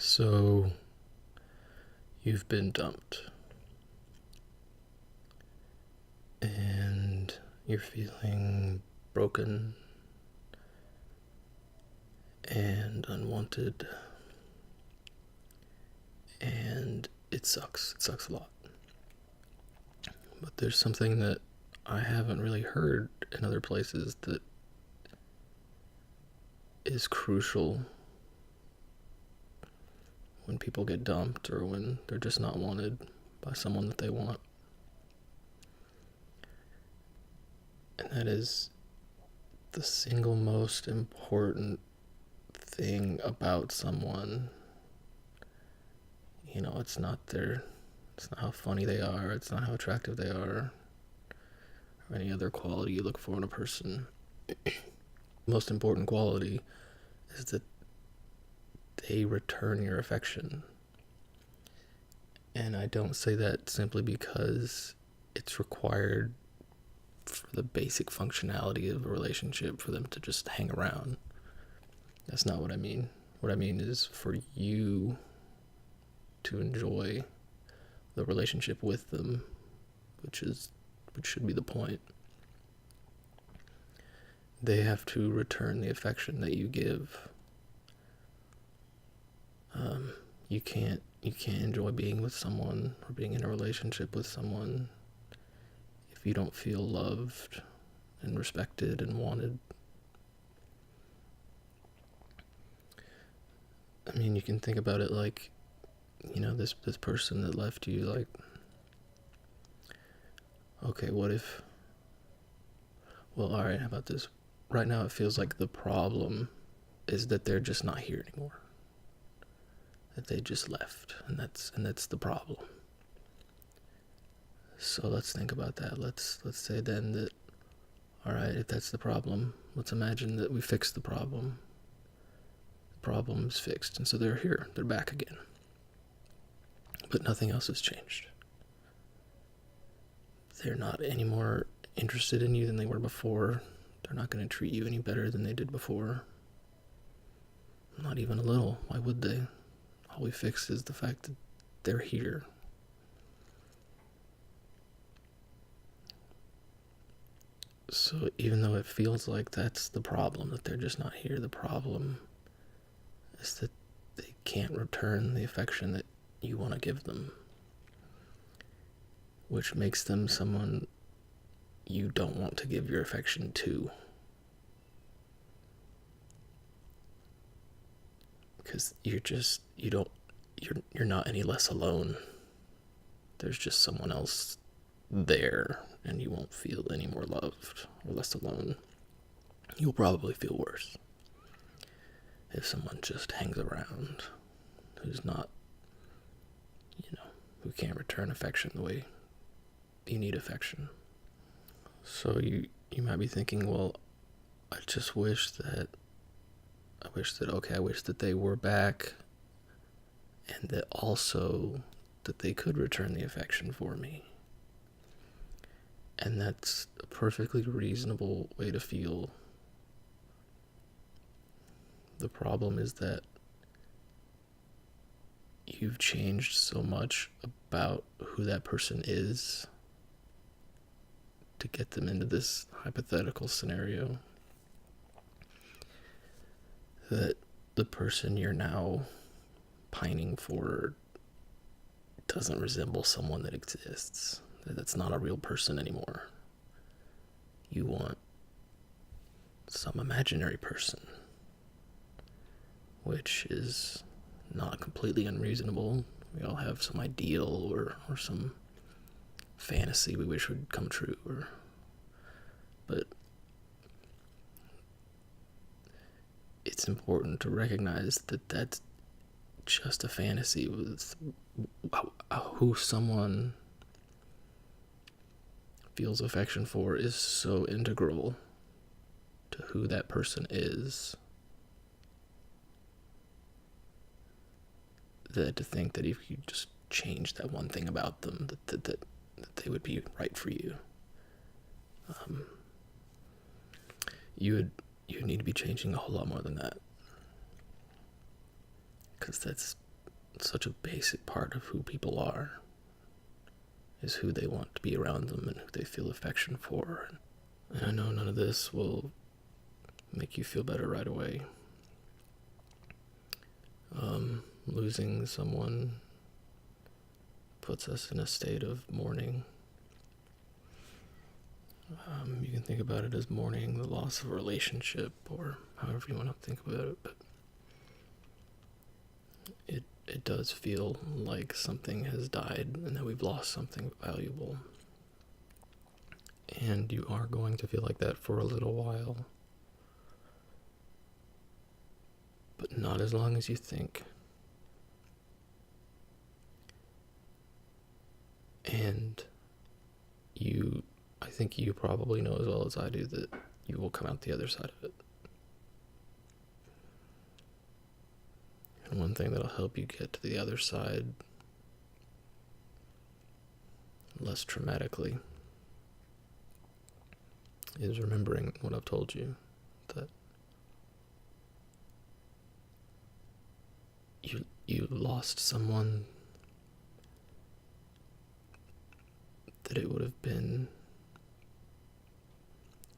So, you've been dumped, and you're feeling broken and unwanted, and it sucks. It sucks a lot. But there's something that I haven't really heard in other places that is crucial when people get dumped or when they're just not wanted by someone that they want. And that is the single most important thing about someone. It's not how funny they are, it's not how attractive they are, or any other quality you look for in a person. The most important quality is that they return your affection. And I don't say that simply because it's required for the basic functionality of a relationship for them to just hang around. That's not what I mean. What I mean is for you to enjoy the relationship with them, which should be the point. They have to return the affection that you give. You can't enjoy being with someone or being in a relationship with someone if you don't feel loved and respected and wanted. I mean, you can think about it like, this person that left you, like, okay, what if, well, all right, how about this? Right now it feels like the problem is that they're just not here anymore. That they just left, and that's the problem. So let's think about that. Let's say then that, all right, if that's the problem, let's imagine that we fixed the problem. The problem's fixed, and so they're here. They're back again. But nothing else has changed. They're not any more interested in you than they were before. They're not going to treat you any better than they did before. Not even a little. Why would they? All we fixed is the fact that they're here. So even though it feels like that's the problem, that they're just not here, the problem is that they can't return the affection that you want to give them, which makes them someone you don't want to give your affection to. Because you're not any less alone. There's just someone else there, and you won't feel any more loved or less alone. You'll probably feel worse if someone just hangs around who's not, who can't return affection the way you need affection. So you might be thinking, well, I wish that they were back, and that also that they could return the affection for me. And that's a perfectly reasonable way to feel. The problem is that you've changed so much about who that person is to get them into this hypothetical scenario that the person you're now pining for doesn't resemble someone that exists. That's not a real person anymore. You want some imaginary person, which is not completely unreasonable. We all have some ideal or some fantasy we wish would come true, but it's important to recognize that that's just a fantasy. With who someone feels affection for is so integral to who that person is that to think that if you just change that one thing about them, that they would be right for you. You would need to be changing a whole lot more than that, because that's such a basic part of who people are, is who they want to be around them and who they feel affection for. And I know none of this will make you feel better right away. Losing someone puts us in a state of mourning. You can think about it as mourning the loss of a relationship, or however you want to think about it, but it does feel like something has died and that we've lost something valuable. And you are going to feel like that for a little while. But not as long as you think. And I think you probably know as well as I do that you will come out the other side of it. And one thing that'll help you get to the other side less traumatically is remembering what I've told you, that you lost someone that it would have been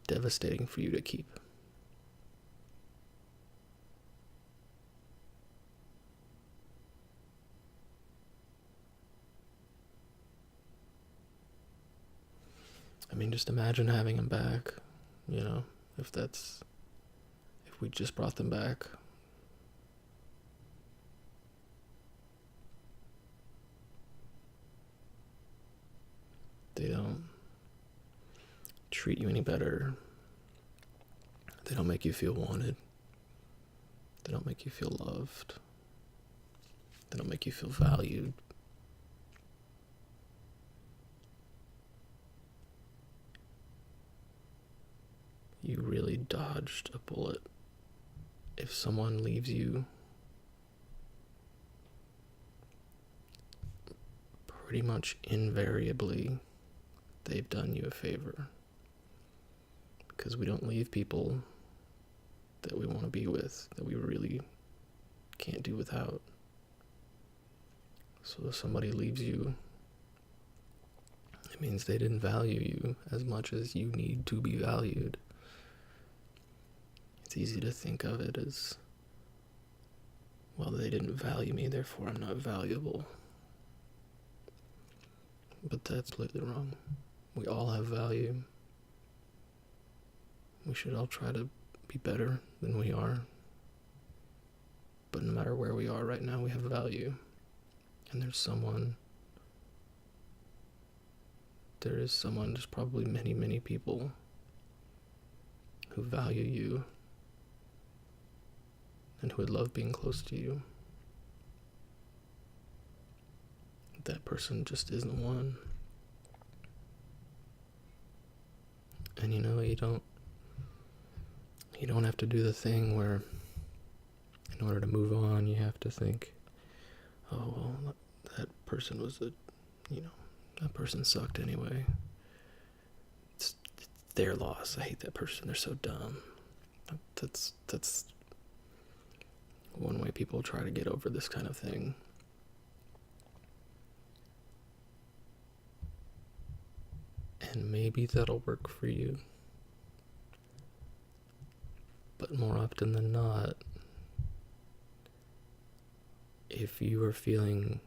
devastating for you to keep. I mean, just imagine having them back, if we just brought them back. They don't treat you any better. They don't make you feel wanted. They don't make you feel loved. They don't make you feel valued. You really dodged a bullet. If someone leaves you, pretty much invariably, they've done you a favor. Because we don't leave people that we want to be with, that we really can't do without. So if somebody leaves you, it means they didn't value you as much as you need to be valued. It's easy to think of it as, well, they didn't value me, therefore I'm not valuable. But that's completely wrong. We all have value. We should all try to be better than we are. But no matter where we are right now, we have value. And there's probably many, many people who value you and who would love being close to you. That person just isn't one. And you don't have to do the thing where in order to move on you have to think, oh well, that person that person sucked anyway. It's their loss. I hate that person. They're so dumb. That's one way people try to get over this kind of thing. And maybe that'll work for you. But more often than not, if you are feeling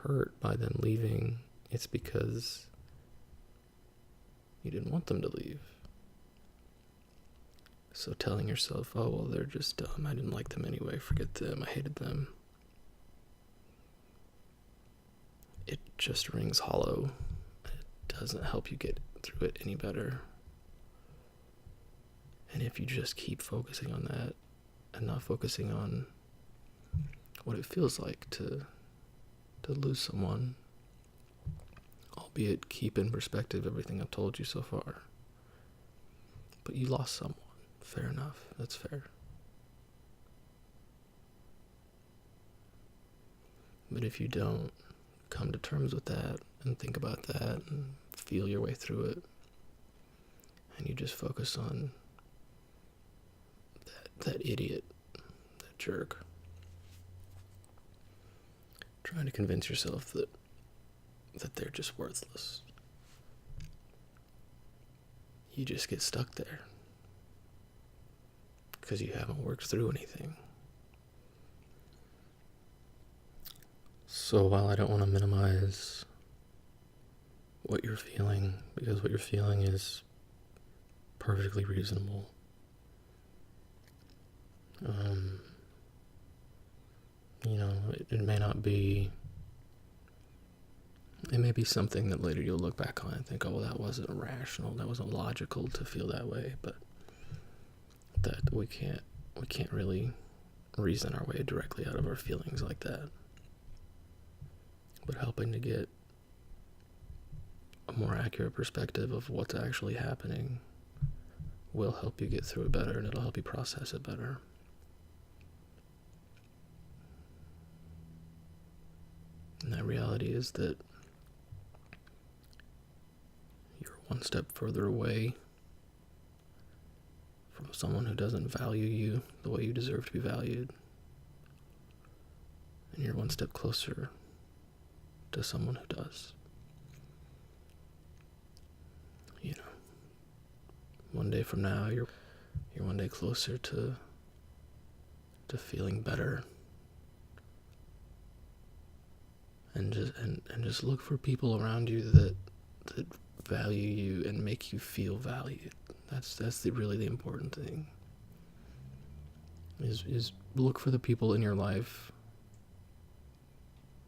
hurt by them leaving, it's because you didn't want them to leave. So telling yourself, oh, well, they're just dumb. I didn't like them anyway. Forget them. I hated them. It just rings hollow. It doesn't help you get through it any better. And if you just keep focusing on that and not focusing on what it feels like to lose someone, albeit keep in perspective everything I've told you so far. But you lost someone. Fair enough. That's fair. But if you don't come to terms with that and think about that and feel your way through it, and you just focus on that idiot, that jerk, trying to convince yourself that they're just worthless. You just get stuck there because you haven't worked through anything. So while I don't want to minimize what you're feeling, because what you're feeling is perfectly reasonable, it may not be, it may be something that later you'll look back on and think, oh, well, that wasn't rational, that wasn't logical to feel that way, but that we can't really reason our way directly out of our feelings like that. But helping to get a more accurate perspective of what's actually happening will help you get through it better, and it'll help you process it better. And that reality is that you're one step further away from someone who doesn't value you the way you deserve to be valued. And you're one step closer to someone who does. One day from now, you're one day closer to feeling better. And just look for people around you that value you and make you feel valued. That's really the important thing. Is look for the people in your life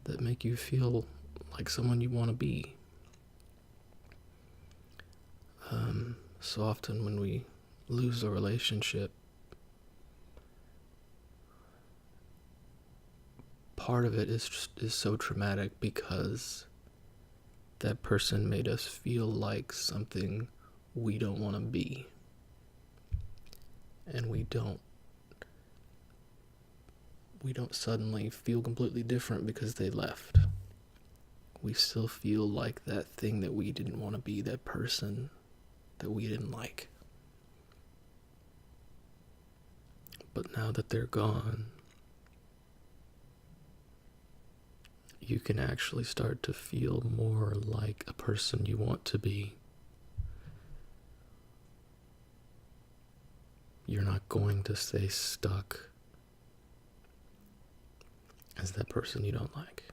that make you feel like someone you want to be. So often when we lose a relationship, part of it is so traumatic because that person made us feel like something we don't want to be. And we don't suddenly feel completely different because they left. We still feel like that thing that we didn't want to be, that person that we didn't like. But now that they're gone, you can actually start to feel more like a person you want to be. You're not going to stay stuck as that person you don't like.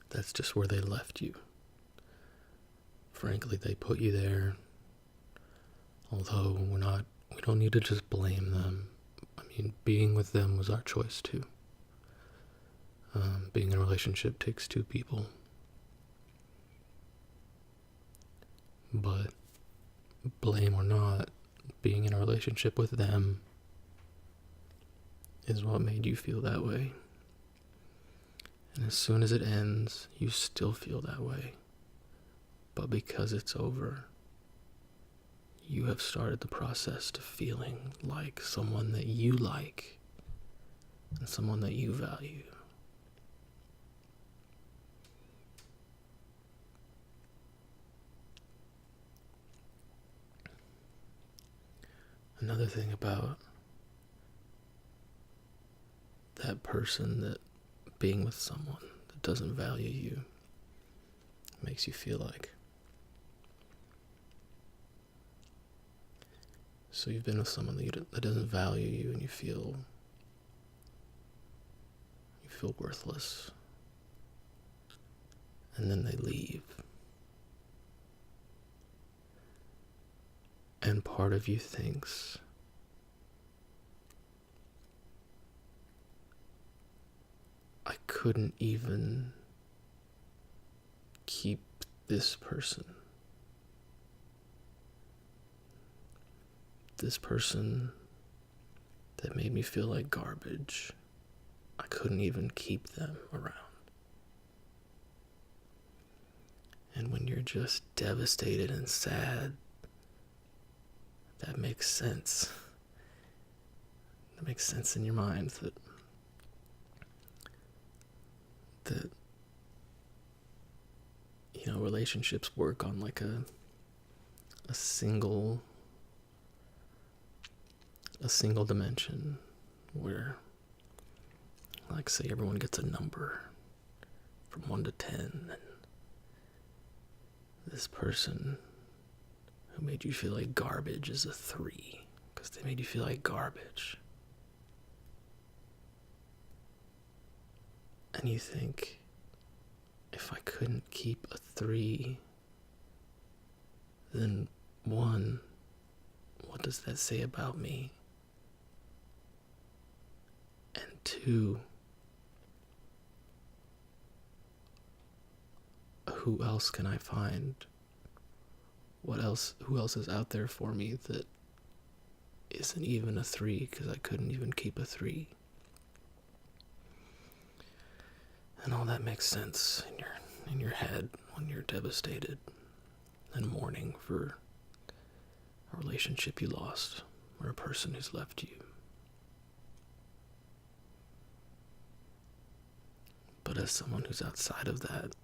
That's just where they left you. Frankly, they put you there. Although we don't need to just blame them. I mean, being with them was our choice too. Being in a relationship takes two people. But blame or not, being in a relationship with them is what made you feel that way. And as soon as it ends, you still feel that way. But because it's over, you have started the process to feeling like someone that you like and someone that you value. Another thing about that person, that being with someone that doesn't value you makes you feel like. So you've been with someone that doesn't value you, and you feel worthless. And then they leave. And part of you thinks, I couldn't even keep this person. This person that made me feel like garbage. I couldn't even keep them around. And when you're just devastated and sad, that makes sense. That makes sense in your mind that relationships work on like a single dimension where like say everyone gets a number from 1 to 10, and this person who made you feel like garbage is a 3 because they made you feel like garbage. And you think, if I couldn't keep a 3, then 1, what does that say about me? And 2, who else can I find? Who else is out there for me that isn't even a 3 because I couldn't even keep a 3? And all that makes sense in your head when you're devastated and mourning for a relationship you lost or a person who's left you. But as someone who's outside of that,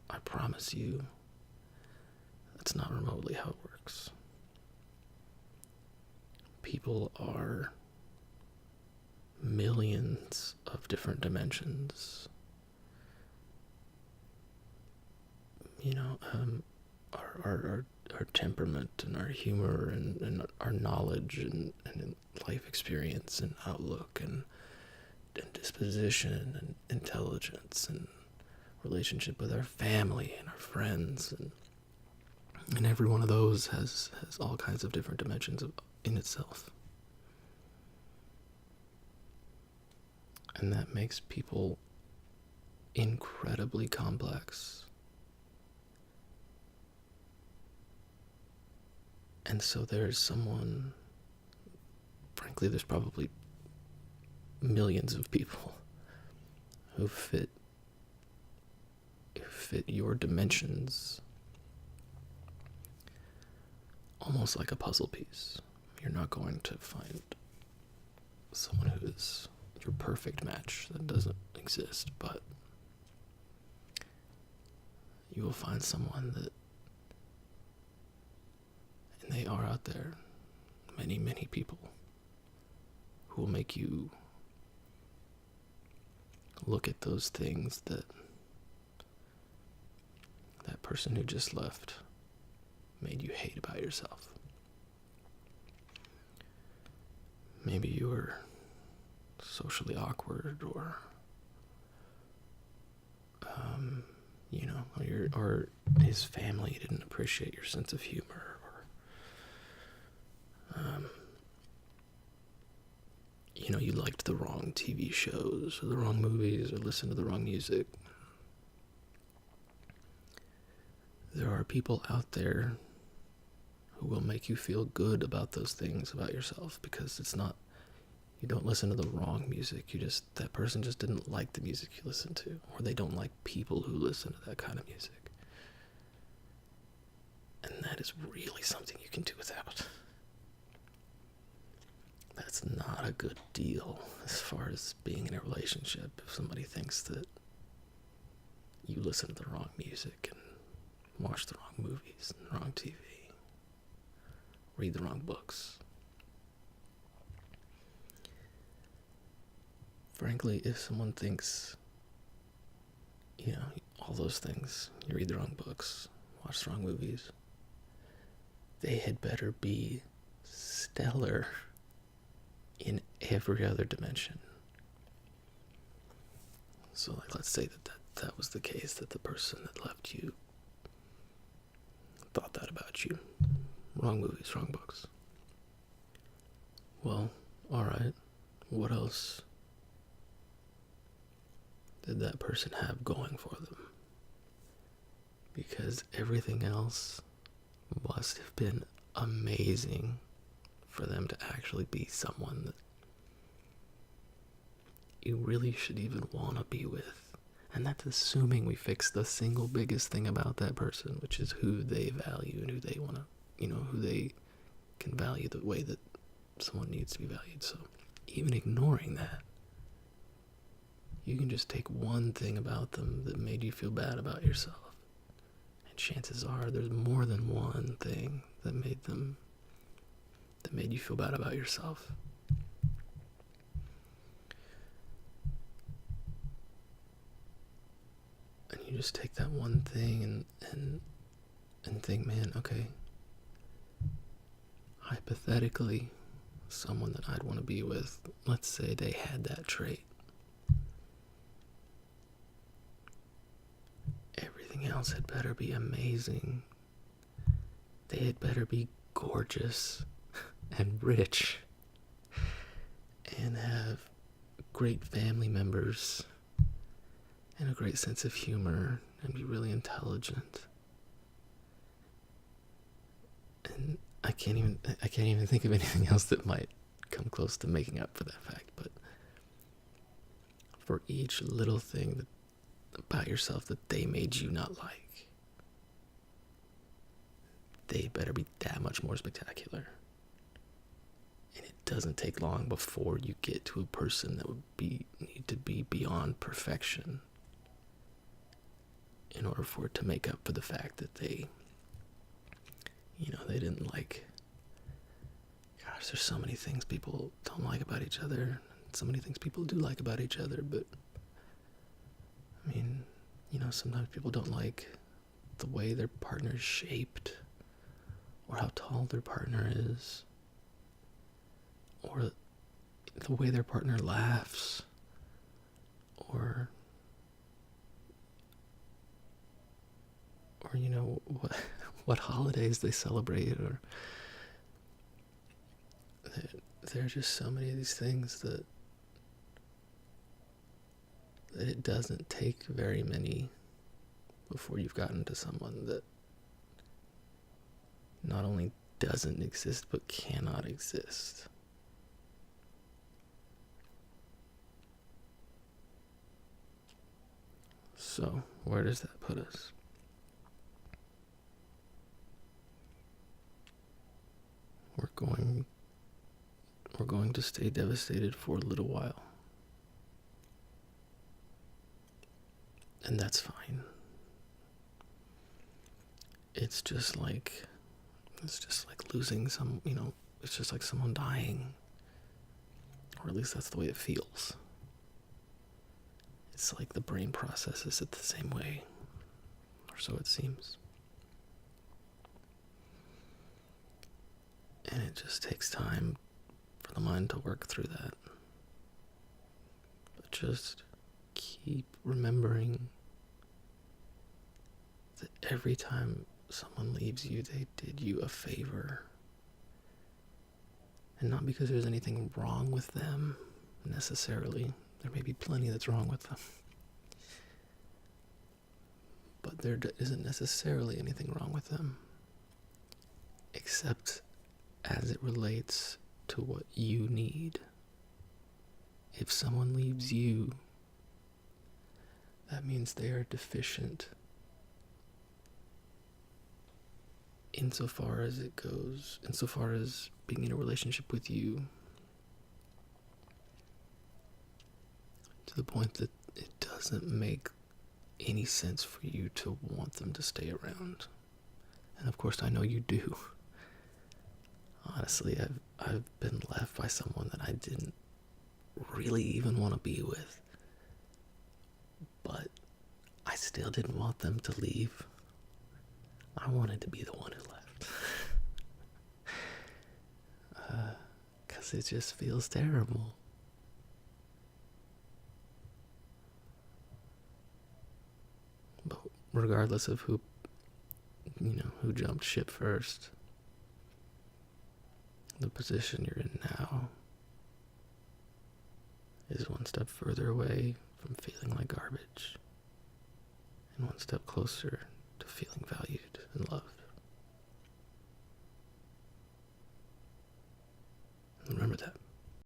I promise you, that's not remotely how it works. People are millions of different dimensions. You know, our temperament and our humor and our knowledge and life experience and outlook and disposition and intelligence and relationship with our family and our friends and every one of those has all kinds of different dimensions in itself. And that makes people incredibly complex. And so there's someone, frankly, there's probably millions of people who fit your dimensions almost like a puzzle piece. You're not going to find someone who is your perfect match. That doesn't exist, but you will find someone that, and they are out there, many, many people who will make you look at those things that person who just left made you hate about yourself. Maybe you were socially awkward, or or his family didn't appreciate your sense of humor, or you liked the wrong TV shows or the wrong movies or listened to the wrong music. There are people out there who will make you feel good about those things about yourself, because it's not, you don't listen to the wrong music. That person just didn't like the music you listen to, or they don't like people who listen to that kind of music. And that is really something you can do without. That's not a good deal as far as being in a relationship. If somebody thinks that you listen to the wrong music and watch the wrong movies and the wrong TV, read the wrong books. Frankly, if someone thinks, all those things, you read the wrong books, watch the wrong movies, they had better be stellar in every other dimension. So, let's say that was the case, that the person that left you thought that about you. Wrong movies, wrong books. Well, alright, what else did that person have going for them? Because everything else must have been amazing for them to actually be someone that you really should even want to be with. And that's assuming we fix the single biggest thing about that person, which is who they value and who they want to, who they can value the way that someone needs to be valued. So even ignoring that, you can just take one thing about them that made you feel bad about yourself, and chances are there's more than one thing that made you feel bad about yourself. And you just take that one thing and think, man, okay, hypothetically, someone that I'd want to be with, let's say they had that trait. Everything else had better be amazing. They had better be gorgeous and rich and have great family members and a great sense of humor and be really intelligent. And I can't even think of anything else that might come close to making up for that fact. But for each little thing about yourself that they made you not like, they better be that much more spectacular. And it doesn't take long before you get to a person that would need to be beyond perfection in order for it to make up for the fact that they didn't like. Gosh, there's so many things people don't like about each other, so many things people do like about each other, but I mean, sometimes people don't like the way their partner is shaped, or how tall their partner is, or the way their partner laughs, or what holidays they celebrate, or there are just so many of these things that it doesn't take very many before you've gotten to someone that not only doesn't exist but cannot exist. So, where does that put us? We're going to stay devastated for a little while. And that's fine. It's just like losing it's just like someone dying. Or at least that's the way it feels. It's like the brain processes it the same way. Or so it seems. And it just takes time for the mind to work through that. But just keep remembering that every time someone leaves you, they did you a favor. And not because there's anything wrong with them, necessarily. There may be plenty that's wrong with them. But there isn't necessarily anything wrong with them. Except as it relates to what you need. If someone leaves you, that means they are deficient insofar as being in a relationship with you, to the point that it doesn't make any sense for you to want them to stay around. And of course I know you do. Honestly, I've been left by someone that I didn't really even want to be with, but I still didn't want them to leave. I wanted to be the one who left. 'Cause it just feels terrible. But regardless of who jumped ship first, the position you're in now is one step further away from feeling like garbage, and one step closer to feeling valued and loved.